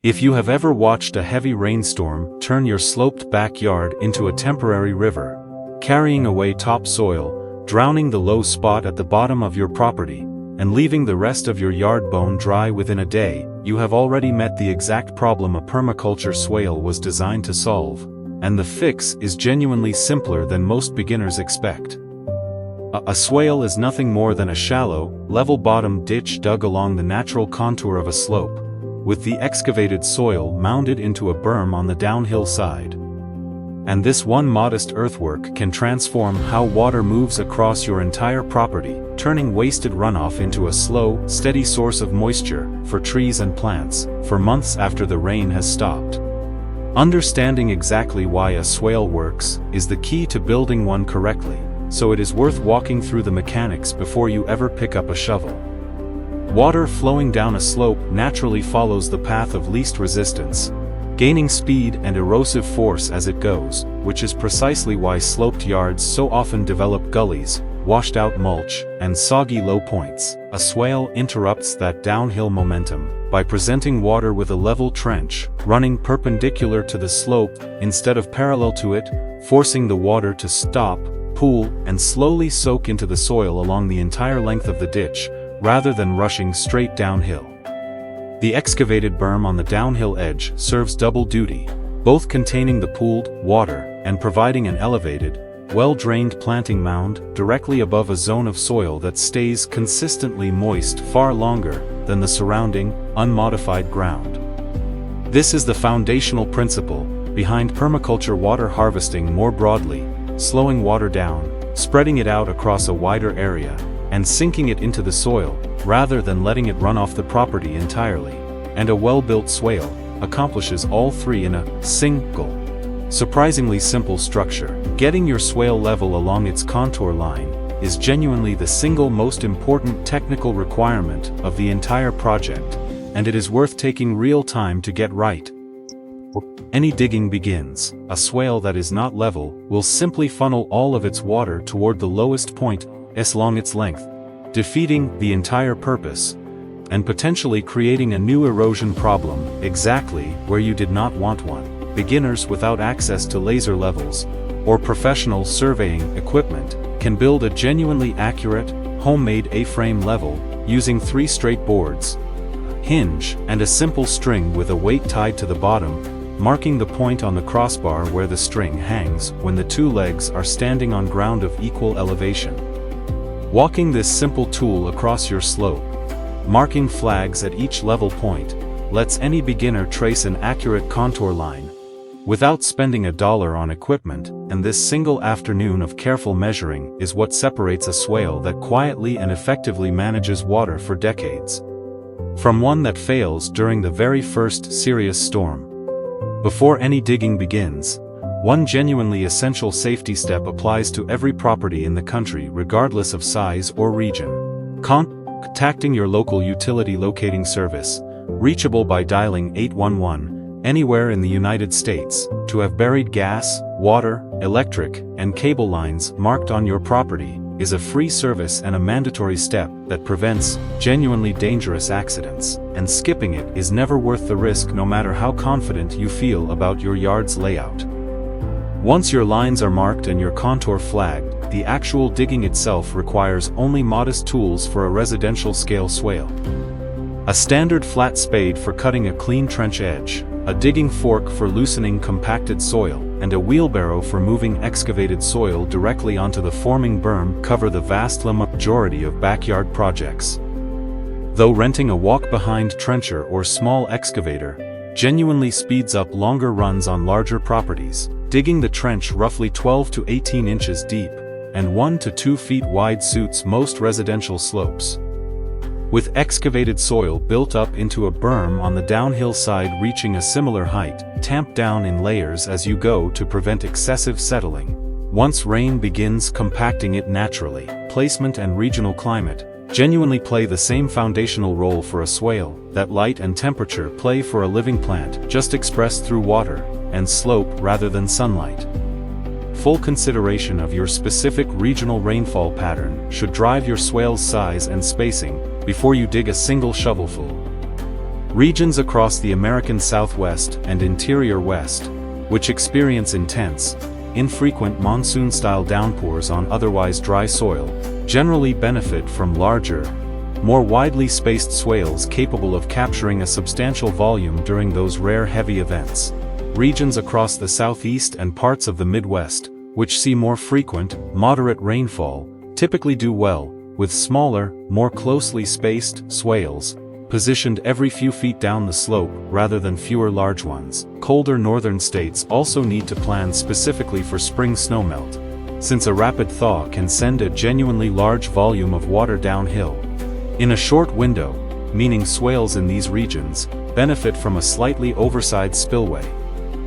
If you have ever watched a heavy rainstorm turn your sloped backyard into a temporary river, carrying away topsoil, drowning the low spot at the bottom of your property, and leaving the rest of your yard bone dry within a day, you have already met the exact problem a permaculture swale was designed to solve, and the fix is genuinely simpler than most beginners expect. A swale is nothing more than a shallow, level-bottom ditch dug along the natural contour of a slope, with the excavated soil mounded into a berm on the downhill side. And this one modest earthwork can transform how water moves across your entire property, turning wasted runoff into a slow, steady source of moisture for trees and plants for months after the rain has stopped. Understanding exactly why a swale works is the key to building one correctly, so it is worth walking through the mechanics before you ever pick up a shovel. Water flowing down a slope naturally follows the path of least resistance, gaining speed and erosive force as it goes, which is precisely why sloped yards so often develop gullies, washed-out mulch, and soggy low points. A swale interrupts that downhill momentum by presenting water with a level trench, running perpendicular to the slope instead of parallel to it, forcing the water to stop, pool, and slowly soak into the soil along the entire length of the ditch, rather than rushing straight downhill. The excavated berm on the downhill edge serves double duty, both containing the pooled water and providing an elevated, well-drained planting mound directly above a zone of soil that stays consistently moist far longer than the surrounding, unmodified ground. This is the foundational principle behind permaculture water harvesting more broadly, slowing water down, spreading it out across a wider area, and sinking it into the soil, rather than letting it run off the property entirely. And a well-built swale accomplishes all three in a single, surprisingly simple structure. Getting your swale level along its contour line is genuinely the single most important technical requirement of the entire project, and it is worth taking real time to get right. Any digging begins. A swale that is not level will simply funnel all of its water toward the lowest point along its length, defeating the entire purpose, and potentially creating a new erosion problem exactly where you did not want one. Beginners without access to laser levels or professional surveying equipment can build a genuinely accurate, homemade A-frame level using 3 straight boards, a hinge, and a simple string with a weight tied to the bottom, marking the point on the crossbar where the string hangs when the 2 legs are standing on ground of equal elevation. Walking this simple tool across your slope, marking flags at each level point, lets any beginner trace an accurate contour line, without spending $1 on equipment, and this single afternoon of careful measuring is what separates a swale that quietly and effectively manages water for decades, from one that fails during the very first serious storm. Before any digging begins, one genuinely essential safety step applies to every property in the country regardless of size or region. Contacting your local utility locating service, reachable by dialing 811, anywhere in the United States, to have buried gas, water, electric, and cable lines marked on your property, is a free service and a mandatory step that prevents genuinely dangerous accidents, and skipping it is never worth the risk no matter how confident you feel about your yard's layout. Once your lines are marked and your contour flagged, the actual digging itself requires only modest tools for a residential scale swale. A standard flat spade for cutting a clean trench edge, a digging fork for loosening compacted soil, and a wheelbarrow for moving excavated soil directly onto the forming berm cover the vast majority of backyard projects. Though renting a walk-behind trencher or small excavator genuinely speeds up longer runs on larger properties, digging the trench roughly 12 to 18 inches deep and 1 to 2 feet wide suits most residential slopes. With excavated soil built up into a berm on the downhill side reaching a similar height, tamped down in layers as you go to prevent excessive settling. Once rain begins compacting it naturally, placement and regional climate genuinely play the same foundational role for a swale that light and temperature play for a living plant, just expressed through water and slope rather than sunlight. Full consideration of your specific regional rainfall pattern should drive your swale's size and spacing before you dig a single shovelful. Regions across the American Southwest and Interior West, which experience intense, infrequent monsoon-style downpours on otherwise dry soil, generally benefit from larger, more widely spaced swales capable of capturing a substantial volume during those rare heavy events. Regions across the Southeast and parts of the Midwest, which see more frequent, moderate rainfall, typically do well with smaller, more closely spaced swales, positioned every few feet down the slope rather than fewer large ones. Colder northern states also need to plan specifically for spring snowmelt, since a rapid thaw can send a genuinely large volume of water downhill in a short window, meaning swales in these regions benefit from a slightly oversized spillway,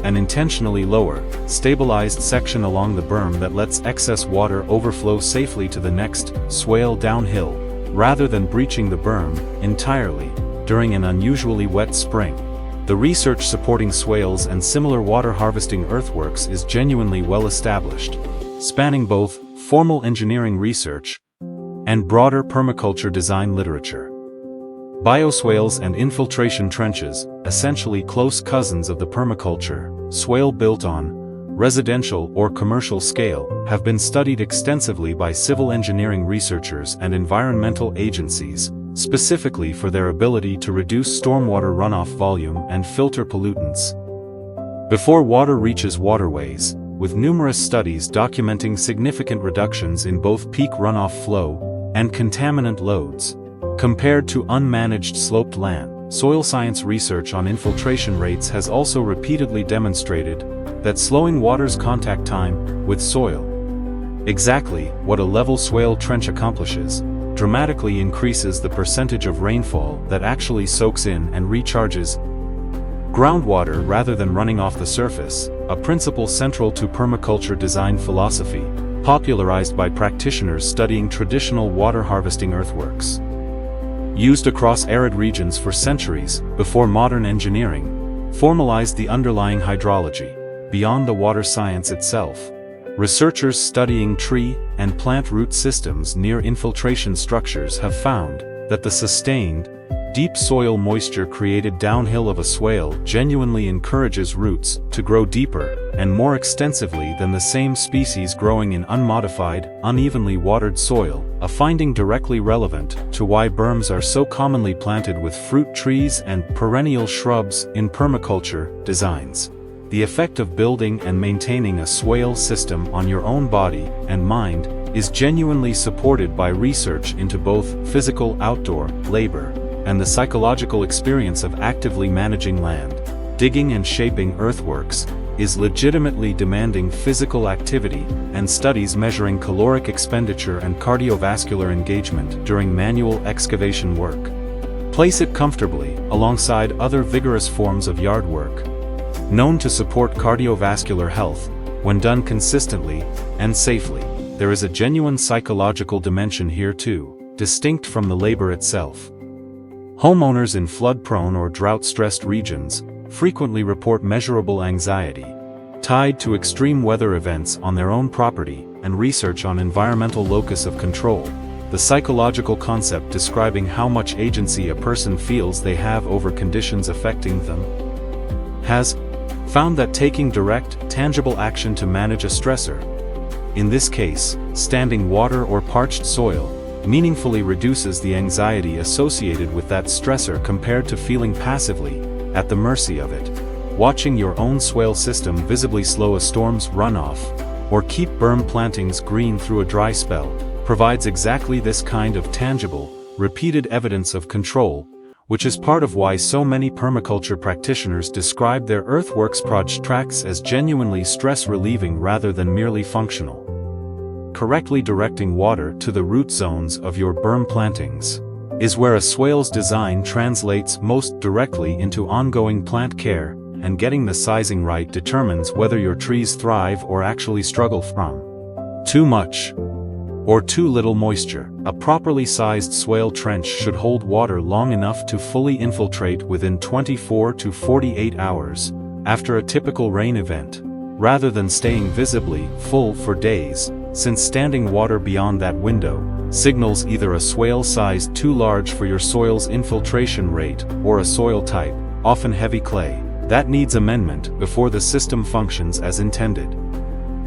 an intentionally lower, stabilized section along the berm that lets excess water overflow safely to the next swale downhill, rather than breaching the berm entirely during an unusually wet spring. The research supporting swales and similar water harvesting earthworks is genuinely well established, spanning both formal engineering research and broader permaculture design literature. Bioswales and infiltration trenches, essentially close cousins of the permaculture swale built on residential or commercial scale, have been studied extensively by civil engineering researchers and environmental agencies, specifically for their ability to reduce stormwater runoff volume and filter pollutants before water reaches waterways, with numerous studies documenting significant reductions in both peak runoff flow and contaminant loads compared to unmanaged sloped land. Soil science research on infiltration rates has also repeatedly demonstrated that slowing water's contact time with soil, exactly what a level swale trench accomplishes, dramatically increases the percentage of rainfall that actually soaks in and recharges groundwater rather than running off the surface, a principle central to permaculture design philosophy, popularized by practitioners studying traditional water harvesting earthworks. Used across arid regions for centuries before modern engineering formalized the underlying hydrology, beyond the water science itself. Researchers studying tree and plant root systems near infiltration structures have found that the sustained, deep soil moisture created downhill of a swale genuinely encourages roots to grow deeper and more extensively than the same species growing in unmodified, unevenly watered soil, a finding directly relevant to why berms are so commonly planted with fruit trees and perennial shrubs in permaculture designs. The effect of building and maintaining a swale system on your own body and mind is genuinely supported by research into both physical outdoor labor and the psychological experience of actively managing land. Digging and shaping earthworks is legitimately demanding physical activity, and studies measuring caloric expenditure and cardiovascular engagement during manual excavation work place it comfortably alongside other vigorous forms of yard work, known to support cardiovascular health when done consistently and safely. There is a genuine psychological dimension here too, distinct from the labor itself. Homeowners in flood-prone or drought-stressed regions frequently report measurable anxiety tied to extreme weather events on their own property, and research on environmental locus of control, the psychological concept describing how much agency a person feels they have over conditions affecting them, has found that taking direct, tangible action to manage a stressor, in this case, standing water or parched soil, meaningfully reduces the anxiety associated with that stressor compared to feeling passively at the mercy of it. Watching your own swale system visibly slow a storm's runoff, or keep berm plantings green through a dry spell, provides exactly this kind of tangible, repeated evidence of control, which is part of why so many permaculture practitioners describe their earthworks projects as genuinely stress-relieving rather than merely functional. Correctly directing water to the root zones of your berm plantings is where a swale's design translates most directly into ongoing plant care, and getting the sizing right determines whether your trees thrive or actually struggle from too much or too little moisture. A properly sized swale trench should hold water long enough to fully infiltrate within 24 to 48 hours after a typical rain event, rather than staying visibly full for days, since standing water beyond that window signals either a swale size too large for your soil's infiltration rate or a soil type, often heavy clay, that needs amendment before the system functions as intended.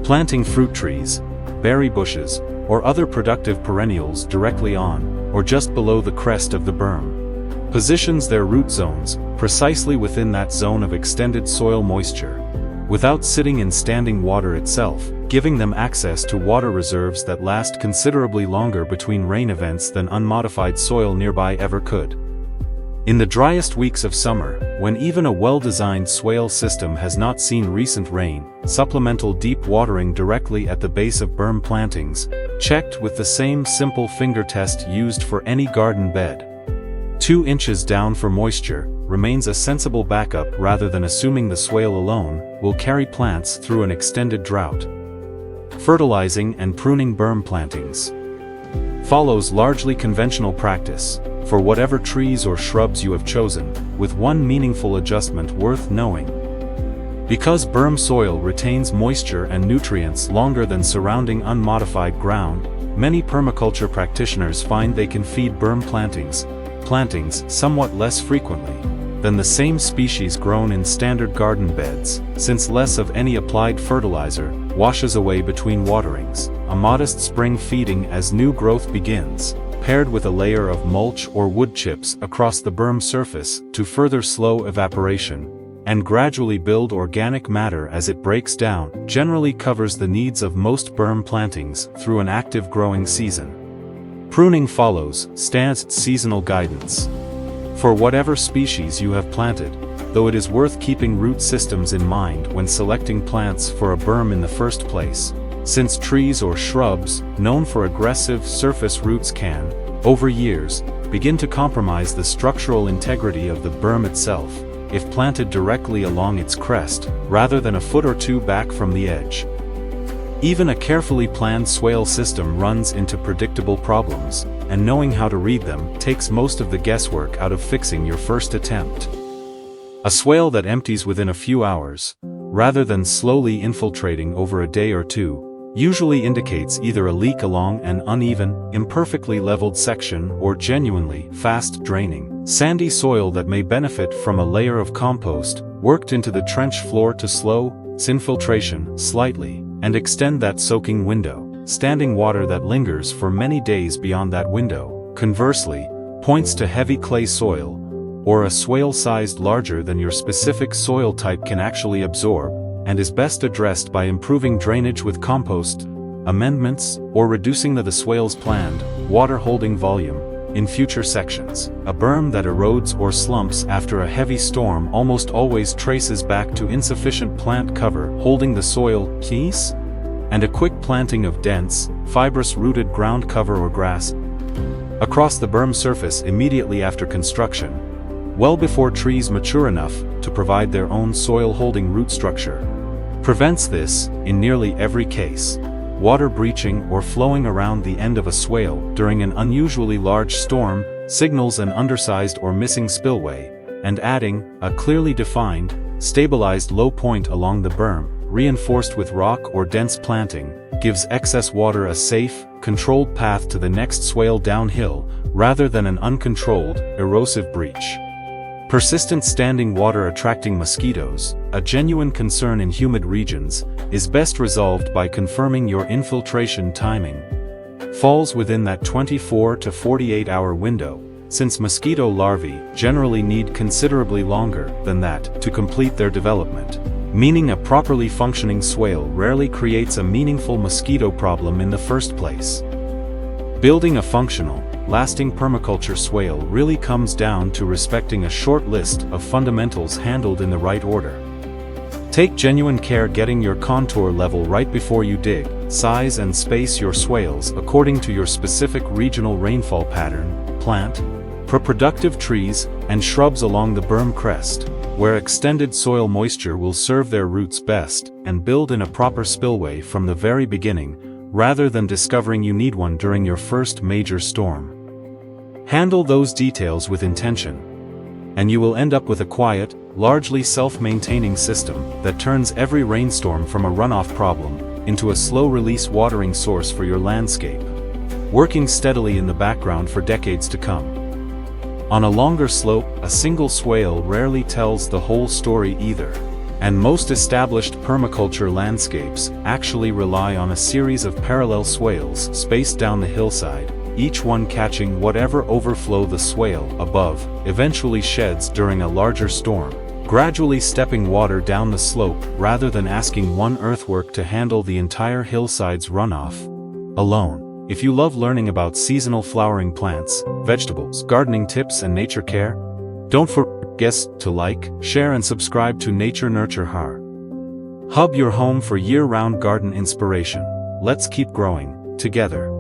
Planting fruit trees, berry bushes, or other productive perennials directly on, or just below the crest of the berm, positions their root zones precisely within that zone of extended soil moisture, without sitting in standing water itself, giving them access to water reserves that last considerably longer between rain events than unmodified soil nearby ever could. In the driest weeks of summer, when even a well-designed swale system has not seen recent rain, supplemental deep watering directly at the base of berm plantings, checked with the same simple finger test used for any garden bed. 2 inches down for moisture remains a sensible backup rather than assuming the swale alone will carry plants through an extended drought. Fertilizing and pruning berm plantings follows largely conventional practice for whatever trees or shrubs you have chosen, with one meaningful adjustment worth knowing. Because berm soil retains moisture and nutrients longer than surrounding unmodified ground, many permaculture practitioners find they can feed berm plantings somewhat less frequently than the same species grown in standard garden beds, since less of any applied fertilizer washes away between waterings, a modest spring feeding as new growth begins, paired with a layer of mulch or wood chips across the berm surface to further slow evaporation and gradually build organic matter as it breaks down, generally covers the needs of most berm plantings through an active growing season. Pruning follows standard seasonal guidance for whatever species you have planted, though it is worth keeping root systems in mind when selecting plants for a berm in the first place, since trees or shrubs known for aggressive surface roots can, over years, begin to compromise the structural integrity of the berm itself, if planted directly along its crest, rather than a foot or two back from the edge. Even a carefully planned swale system runs into predictable problems, and knowing how to read them takes most of the guesswork out of fixing your first attempt. A swale that empties within a few hours, rather than slowly infiltrating over a day or two, usually indicates either a leak along an uneven, imperfectly leveled section or genuinely fast draining, sandy soil that may benefit from a layer of compost worked into the trench floor to slow its infiltration slightly and extend that soaking window. Standing water that lingers for many days beyond that window, conversely, points to heavy clay soil, or a swale sized larger than your specific soil type can actually absorb, and is best addressed by improving drainage with compost amendments or reducing the swale's planned water-holding volume in future sections. A berm that erodes or slumps after a heavy storm almost always traces back to insufficient plant cover holding the soil keys, and a quick planting of dense, fibrous-rooted ground cover or grass across the berm surface immediately after construction, well before trees mature enough to provide their own soil-holding root structure, prevents this, in nearly every case, water breaching or flowing around the end of a swale during an unusually large storm, signals an undersized or missing spillway, and adding a clearly defined, stabilized low point along the berm, reinforced with rock or dense planting, gives excess water a safe, controlled path to the next swale downhill, rather than an uncontrolled, erosive breach. Persistent standing water attracting mosquitoes, a genuine concern in humid regions, is best resolved by confirming your infiltration timing falls within that 24 to 48 hour window, since mosquito larvae generally need considerably longer than that to complete their development, meaning a properly functioning swale rarely creates a meaningful mosquito problem in the first place. Building a functional, lasting permaculture swale really comes down to respecting a short list of fundamentals handled in the right order. Take genuine care getting your contour level right before you dig, size and space your swales according to your specific regional rainfall pattern, plant productive trees and shrubs along the berm crest, where extended soil moisture will serve their roots best, and build in a proper spillway from the very beginning, rather than discovering you need one during your first major storm. Handle those details with intention, and you will end up with a quiet, largely self-maintaining system that turns every rainstorm from a runoff problem into a slow-release watering source for your landscape. working steadily in the background for decades to come. On a longer slope, a single swale rarely tells the whole story either. And most established permaculture landscapes actually rely on a series of parallel swales spaced down the hillside, each one catching whatever overflow the swale above eventually sheds during a larger storm, gradually stepping water down the slope rather than asking one earthwork to handle the entire hillside's runoff alone. If you love learning about seasonal flowering plants, vegetables, gardening tips and nature care, don't forget to like, share and subscribe to Nature Nurture Hub, your home for year-round garden inspiration. Let's keep growing together.